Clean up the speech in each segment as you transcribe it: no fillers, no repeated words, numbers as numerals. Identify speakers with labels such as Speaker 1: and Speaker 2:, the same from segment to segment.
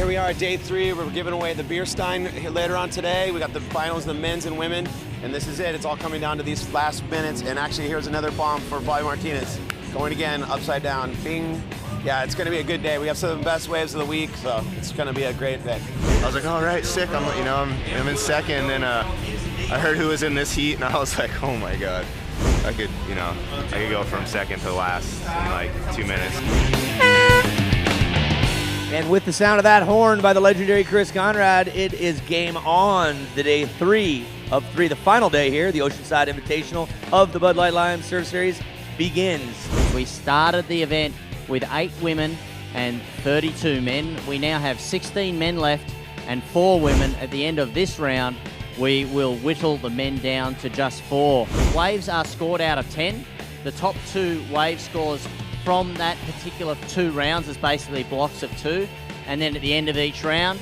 Speaker 1: Here we are at day 3. We're giving away the beer stein later on today. We got the finals, the men's and women, and this is it. It's all coming down to these last minutes. And actually, here's another bomb for Bobby Martinez. Going again, upside down, bing. Yeah, it's gonna be a good day. We have some of the best waves of the week, so it's gonna be a great day.
Speaker 2: I was like, all right, sick. I'm in second, and I heard who was in this heat, and I was like, oh my God. I could go from second to last in like 2 minutes.
Speaker 3: And with the sound of that horn by the legendary Chris Conrad, it is game on. The day 3 of 3, the final day here, the Oceanside Invitational of the Bud Light Lime Surf Series begins.
Speaker 4: We started the event with 8 women and 32 men. We now have 16 men left and 4 women. At the end of this round, we will whittle the men down to just 4. Waves are scored out of 10. The top 2 wave scores from that particular 2 rounds is basically blocks of 2, and then at the end of each round,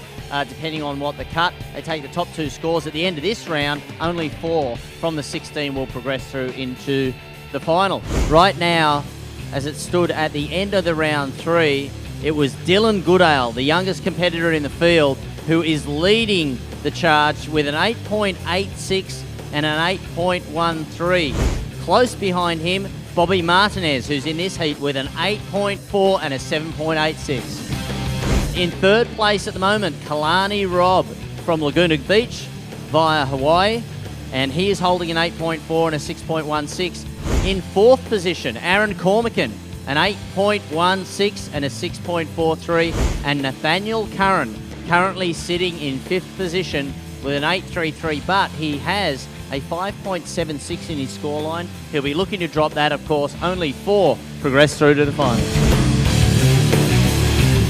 Speaker 4: depending on what the cut, they take the top 2 scores. At the end of this round, only 4 from the 16 will progress through into the final. Right now, as it stood at the end of the round 3, it was Dylan Goodale, the youngest competitor in the field, who is leading the charge with an 8.86 and an 8.13. Close behind him, Bobby Martinez, who's in this heat with an 8.4 and a 7.86. In third place at the moment, Kalani Robb from Laguna Beach via Hawaii, and he is holding an 8.4 and a 6.16. In fourth position, Aaron Cormican, an 8.16 and a 6.43, and Nathaniel Curran, currently sitting in 5th position with an 8.33, but he has a 5.76 in his scoreline. He'll be looking to drop that, of course. Only 4 progress through to the finals.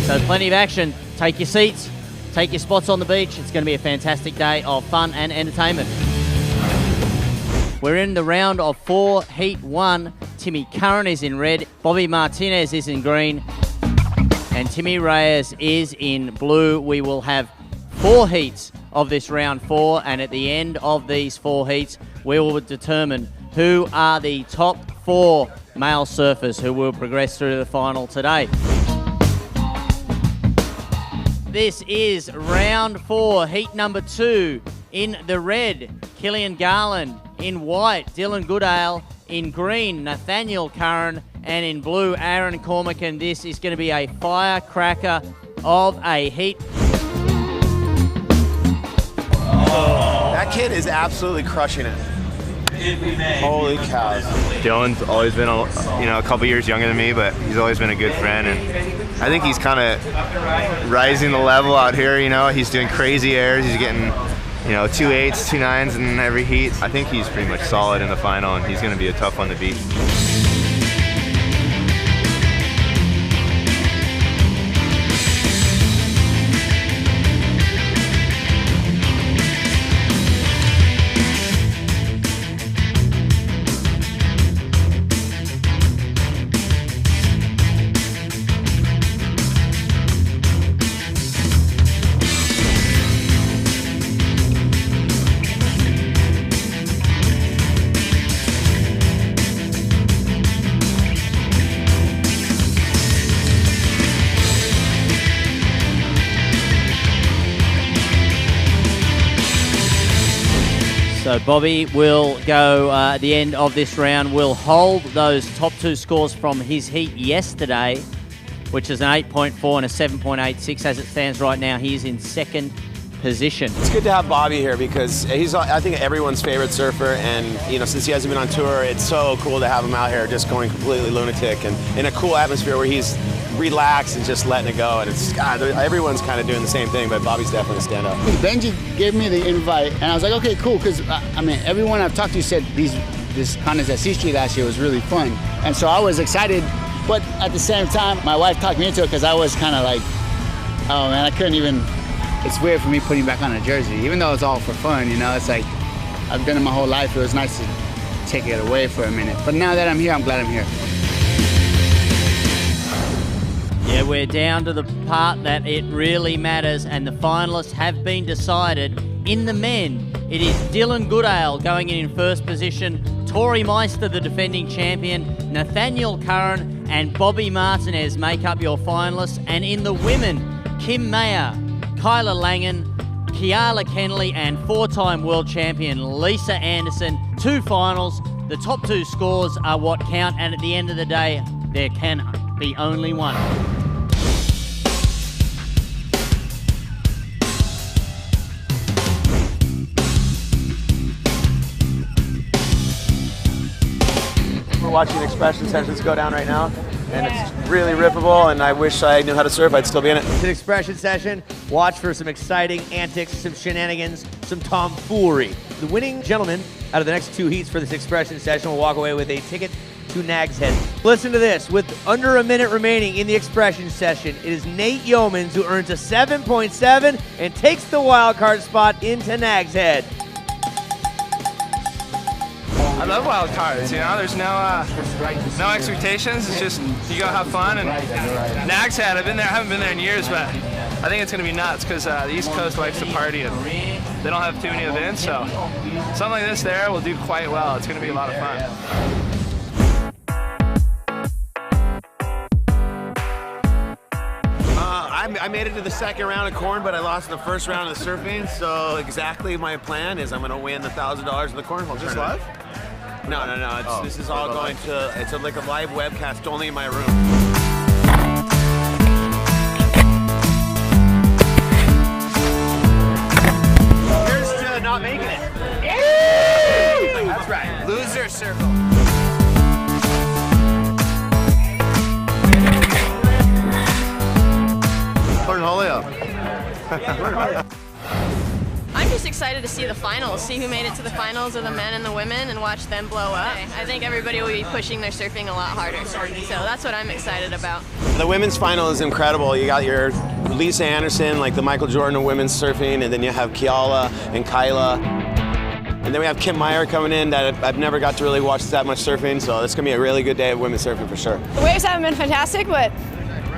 Speaker 4: So plenty of action. Take your seats, take your spots on the beach. It's going to be a fantastic day of fun and entertainment. We're in the round of 4, heat 1. Timmy Curran is in red, Bobby Martinez is in green, and Timmy Reyes is in blue. We will have 4 heats of this round 4, and at the end of these 4 heats, we will determine who are the top 4 male surfers who will progress through to the final today. This is round 4, heat number 2. In the red, Killian Garland. In white, Dylan Goodale. In green, Nathaniel Curran. And in blue, Aaron Cormican. This is going to be a firecracker of a heat.
Speaker 1: That kid is absolutely crushing it. Holy cow.
Speaker 2: Dylan's always been a couple years younger than me, but he's always been a good friend, and I think he's kind of rising the level out here. He's doing crazy airs. He's getting 2 8s, 2 9s in every heat. I think he's pretty much solid in the final, and he's going to be a tough one to beat.
Speaker 4: So Bobby will go at the end of this round, will hold those top 2 scores from his heat yesterday, which is an 8.4 and a 7.86. As it stands right now, he is in 2nd position.
Speaker 1: It's good to have Bobby here because he's, I think, everyone's favorite surfer, and since he hasn't been on tour, it's so cool to have him out here just going completely lunatic and in a cool atmosphere where he's relaxed and just letting it go. And it's everyone's kind of doing the same thing, but Bobby's definitely a standout.
Speaker 5: Benji gave me the invite, and I was like, okay, cool, because everyone I've talked to said this contest at C Street last year was really fun, and so I was excited. But at the same time, my wife talked me into it because I was kind of like, oh man, I couldn't even. It's weird for me putting back on a jersey, even though it's all for fun. It's like I've done it my whole life. It was nice to take it away for a minute. But now that I'm here, I'm glad I'm here.
Speaker 4: Yeah, we're down to the part that it really matters, and the finalists have been decided. In the men, it is Dylan Goodale going in 1st position, Tori Meister, the defending champion, Nathaniel Curran and Bobby Martinez make up your finalists. And in the women, Kim Mayer, Kyla Langen, Kiala Kenley, and 4-time world champion Lisa Anderson. 2 finals. The top 2 scores are what count, and at the end of the day, there can be only one.
Speaker 1: We're watching expression sessions go down right now, and it's really rippable, and I wish I knew how to surf. I'd still be in it.
Speaker 3: It's an expression session. Watch for some exciting antics, some shenanigans, some tomfoolery. The winning gentleman out of the next 2 heats for this expression session will walk away with a ticket to Nag's Head. Listen to this. With under a minute remaining in the expression session, it is Nate Yeomans who earns a 7.7 and takes the wild card spot into Nag's Head.
Speaker 2: I love wild cards, you know, there's no expectations, it's just you go have fun. And Nag's Head, I haven't been there in years, but I think it's going to be nuts because the East Coast likes to party and they don't have too many events, so something like this there will do quite well. It's going to be a lot of fun.
Speaker 1: I made it to the second round of corn, but I lost the first round of the surfing, so exactly my plan is I'm going to win the $1,000 in the cornhole tournament.
Speaker 2: live?
Speaker 1: No. This is all going to, it's like a live webcast only in my room. Here's to not making it. That's right. Loser circle. Cornholio.
Speaker 6: I'm just excited to see the finals, see who made it to the finals of the men and the women and watch them blow up. I think everybody will be pushing their surfing a lot harder, so that's what I'm excited about.
Speaker 1: The women's final is incredible. You got your Lisa Anderson, like the Michael Jordan of women's surfing, and then you have Kiala and Kyla. And then we have Kim Meyer coming in that I've never got to really watch that much surfing, so it's going to be a really good day of women's surfing for sure.
Speaker 7: The waves haven't been fantastic, but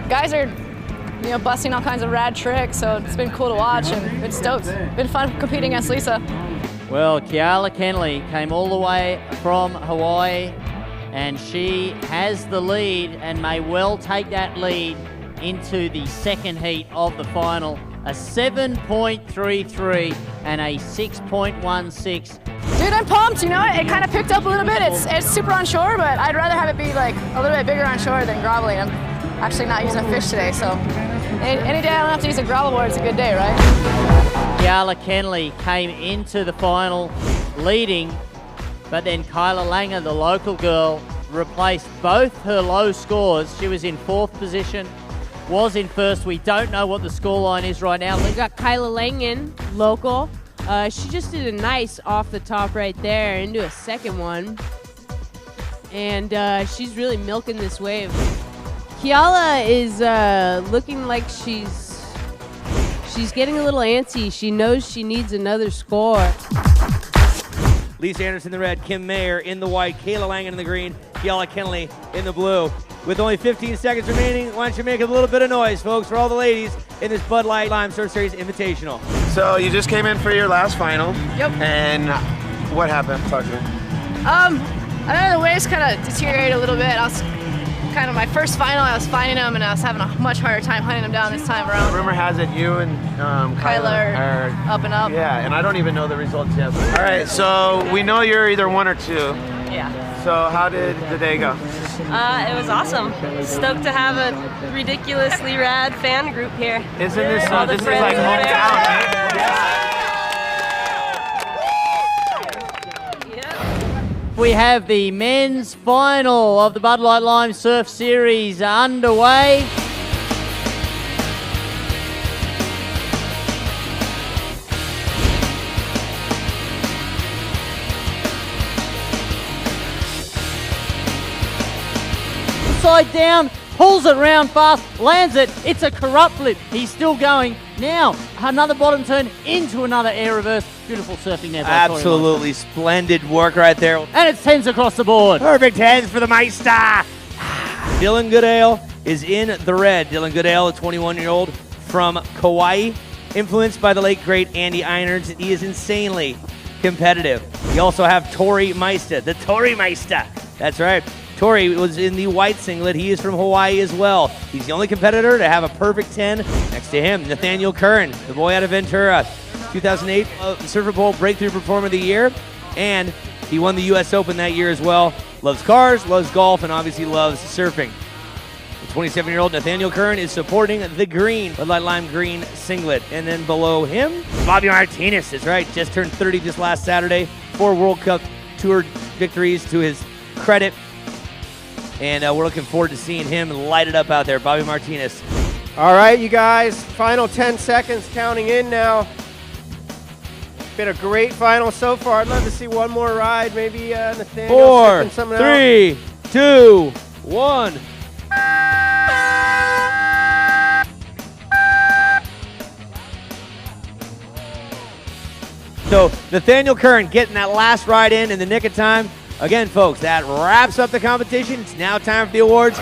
Speaker 7: guys are busting all kinds of rad tricks, so it's been cool to watch and it's stoked. It's been fun competing against Lisa.
Speaker 4: Well, Kiala Kenley came all the way from Hawaii, and she has the lead and may well take that lead into the second heat of the final. A 7.33 and a 6.16.
Speaker 7: Dude, I'm pumped, it kind of picked up a little bit. It's super on shore, but I'd rather have it be like a little bit bigger on shore than groveling. I'm actually not using a fish today, so any day I don't have to use a gravel board, it's a good day, right?
Speaker 4: Kiala Kenley came into the final leading, but then Kyla Langer, the local girl, replaced both her low scores. She was in 4th position, was in 1st. We don't know what the scoreline is right now.
Speaker 8: We got Kyla Langen, local. She just did a nice off the top right there into a second one. And she's really milking this wave. Kiala is looking like she's getting a little antsy. She knows she needs another score.
Speaker 3: Lisa Anderson in the red, Kim Meyer in the white, Kayla Langen in the green, Kiala Kenley in the blue. With only 15 seconds remaining, why don't you make a little bit of noise, folks, for all the ladies in this Bud Light Lime Surf Series Invitational.
Speaker 1: So you just came in for your last final.
Speaker 7: Yep.
Speaker 1: And what happened? Talk to me.
Speaker 7: I don't know, the waves kind of deteriorated a little bit. I was kind of my first final, I was finding them, and I was having a much harder time hunting them down this time around.
Speaker 1: Rumor has it you and
Speaker 7: Kyla are up and up.
Speaker 1: Yeah, and I don't even know the results yet. All right, so we know you're either 1 or 2.
Speaker 9: Yeah.
Speaker 1: So how did the day go?
Speaker 9: It was awesome. Stoked to have a ridiculously rad fan group here.
Speaker 1: Isn't this
Speaker 9: All the
Speaker 1: this is
Speaker 9: friends
Speaker 1: like
Speaker 9: are there.
Speaker 1: hometown, right?
Speaker 4: We have the men's final of the Bud Light Lime Surf Series underway. Side down, pulls it round fast, lands it. It's a corrupt flip. He's still going. Now, another bottom turn into another air reverse. Beautiful surfing there by
Speaker 3: Absolutely splendid work right there.
Speaker 4: And it's 10s across the board.
Speaker 3: Perfect 10s for the Meister. Dylan Goodale is in the red. Dylan Goodale, a 21-year-old from Kauai, influenced by the late great Andy Einerts. He is insanely competitive. You also have Tori Meister, the Tori Meister. That's right. Tori was in the white singlet. He is from Hawaii as well. He's the only competitor to have a perfect 10 next Next to him, Nathaniel Curran, the boy out of Ventura, 2008 Surfer Bowl Breakthrough Performer of the Year, and he won the U.S. Open that year as well. Loves cars, loves golf, and obviously loves surfing. The 27-year-old Nathaniel Curran is supporting the green, Bud Light Lime green singlet. And then below him, Bobby Martinez is right, just turned 30 this last Saturday. 4 World Cup Tour victories to his credit. And we're looking forward to seeing him light it up out there. Bobby Martinez.
Speaker 10: All right, you guys, final 10 seconds counting in now. Been a great final so far. I'd love to see one more ride. Maybe Nathaniel
Speaker 3: 4,
Speaker 10: something
Speaker 3: 3,
Speaker 10: out.
Speaker 3: 2, 1. So Nathaniel Curran getting that last ride in the nick of time. Again, folks, that wraps up the competition. It's now time for the awards.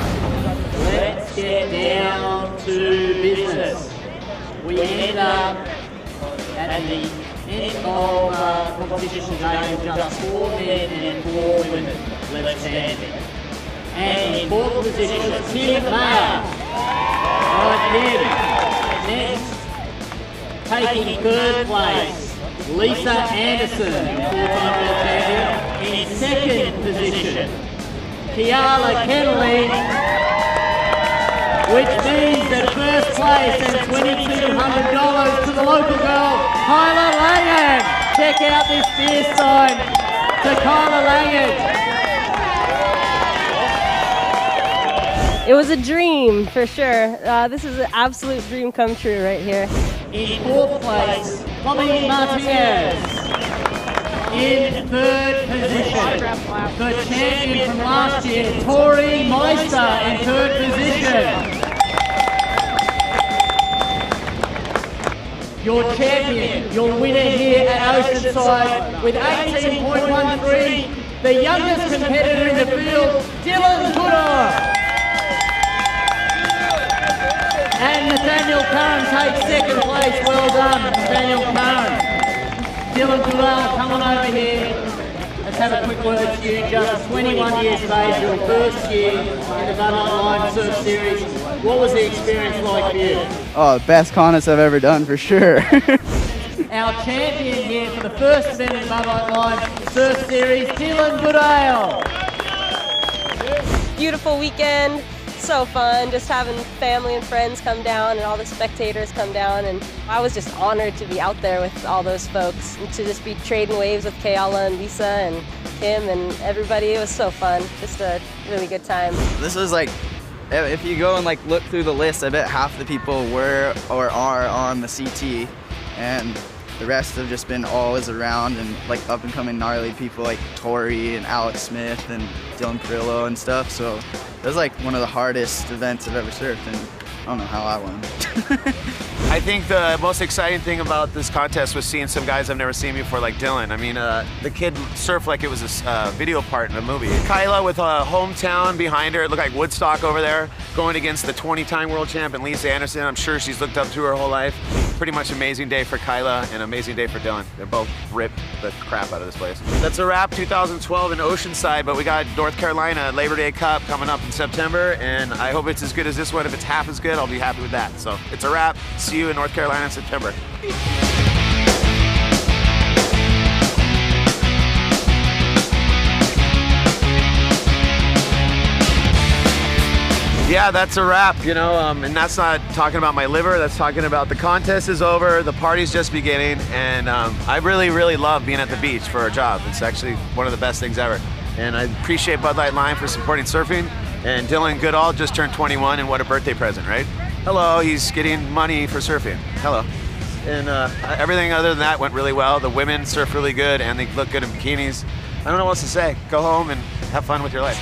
Speaker 11: Let's get down to business. We end up at the end of competition today with just 4 men and 4 women left standing. And in 4th position, Tim Mayer. Right, Tim. Next, taking 3rd place, Lisa Anderson, 4-time world champion. In 2nd position, Kiala Kennelly, which means that 1st place and $2,200 to the local girl, Kyla Langan. Check out this beer sign to Kyla Langan.
Speaker 9: It was a dream, for sure. This is an absolute dream come true right here.
Speaker 11: In 4th place, Bobby Martinez. In 3rd position, the champion from last year, Tori Meister, in 3rd position. Your champion, your winner here at Oceanside with 18.13, the youngest competitor in the field, Dylan Goodall. And Nathaniel Curran takes 2nd place. Well done, Nathaniel Curran. Dylan Goodall, come on over here. Let's have a quick word to you. Just 21 years of age, your 1st year in the Bud Light Lime Surf Series. What was the experience like for you?
Speaker 12: Oh, best contest I've ever done, for sure.
Speaker 11: Our champion here for the 1st event in the Bud Light Lime Surf Series, Dylan Goodale.
Speaker 9: Beautiful weekend. So fun, just having family and friends come down and all the spectators come down, and I was just honored to be out there with all those folks and to just be trading waves with Kayala and Lisa and Kim and everybody. It was so fun, just a really good time.
Speaker 12: This was like, if you go and like look through the list, I bet half the people were or are on the CT, and the rest have just been always around and like up and coming gnarly people like Tori and Alex Smith and Dylan Perillo and stuff. So it was like one of the hardest events I've ever surfed, and I don't know how I won.
Speaker 1: I think the most exciting thing about this contest was seeing some guys I've never seen before, like Dylan. I mean, the kid surfed like it was a video part in a movie. Kyla with a hometown behind her, it looked like Woodstock over there, going against the 20-time world champion Lisa Anderson. I'm sure she's looked up to her whole life. Pretty much amazing day for Kyla and amazing day for Dylan. They're both ripped the crap out of this place. That's a wrap 2012 in Oceanside, but we got North Carolina Labor Day Cup coming up in September, and I hope it's as good as this one. If it's half as good, I'll be happy with that. So it's a wrap. See you in North Carolina in September. Yeah, that's a wrap, you know, and that's not talking about my liver, that's talking about the contest is over, the party's just beginning, and I really, really love being at the beach for a job. It's actually one of the best things ever. And I appreciate Bud Light Lime for supporting surfing, and Dylan Goodall just turned 21, and what a birthday present, right? Hello, he's getting money for surfing. Hello. And everything other than that went really well. The women surf really good, and they look good in bikinis. I don't know what else to say. Go home and have fun with your life.